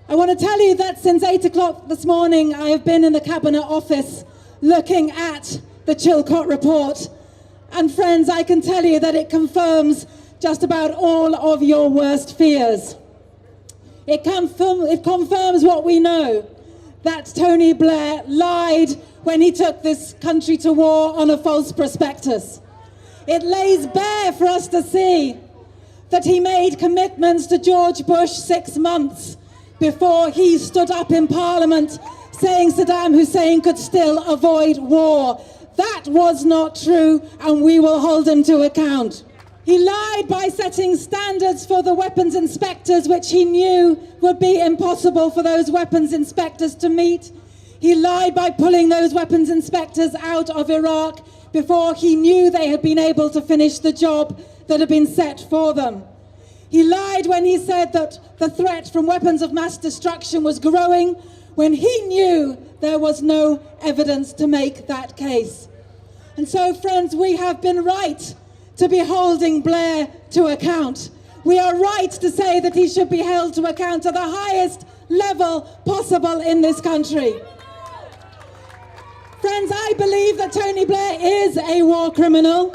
I want to tell you that since 8 o'clock this morning, I have been in the Cabinet Office looking at the Chilcot report. And friends, I can tell you that it confirms just about all of your worst fears. It confirms what we know, that Tony Blair lied when he took this country to war on a false prospectus. It lays bare for us to see that he made commitments to George Bush 6 months before he stood up in Parliament saying Saddam Hussein could still avoid war. That was not true, and we will hold him to account. He lied by setting standards for the weapons inspectors, which he knew would be impossible for those weapons inspectors to meet. He lied by pulling those weapons inspectors out of Iraq before he knew they had been able to finish the job that had been set for them. He lied when he said that the threat from weapons of mass destruction was growing, when he knew there was no evidence to make that case. And so, friends, we have been right to be holding Blair to account. We are right to say that he should be held to account to the highest level possible in this country. Friends, I believe that Tony Blair is a war criminal.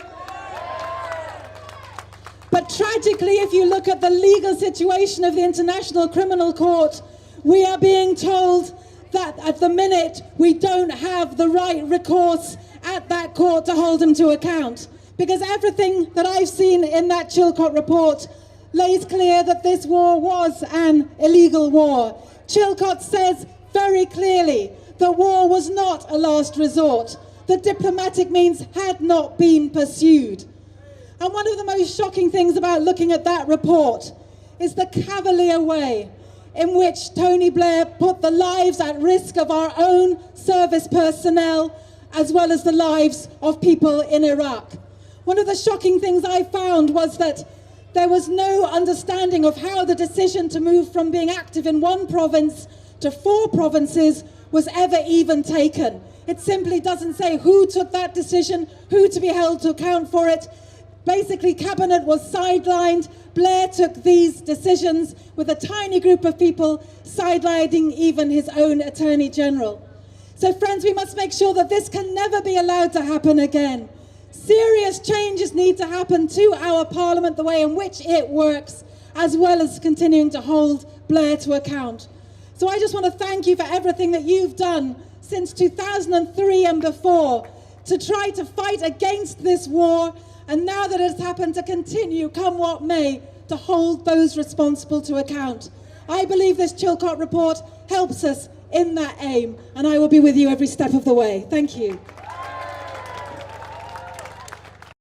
But tragically, if you look at the legal situation of the International Criminal Court, we are being told that at the minute we don't have the right recourse at that court to hold him to account. Because everything that I've seen in that Chilcot report lays clear that this war was an illegal war. Chilcot says very clearly that war was not a last resort. The diplomatic means had not been pursued. And one of the most shocking things about looking at that report is the cavalier way in which Tony Blair put the lives at risk of our own service personnel as well as the lives of people in Iraq. One of the shocking things I found was that there was no understanding of how the decision to move from being active in one province to 4 provinces was ever even taken. It simply doesn't say who took that decision, who to be held to account for it. Basically, Cabinet was sidelined. Blair took these decisions with a tiny group of people, sidelining even his own Attorney General. So, friends, we must make sure that this can never be allowed to happen again. Serious changes need to happen to our Parliament, the way in which it works, as well as continuing to hold Blair to account. So I just want to thank you for everything that you've done since 2003 and before to try to fight against this war, and now that it has happened, to continue, come what may, to hold those responsible to account. I believe this Chilcot report helps us in that aim, and I will be with you every step of the way. Thank you.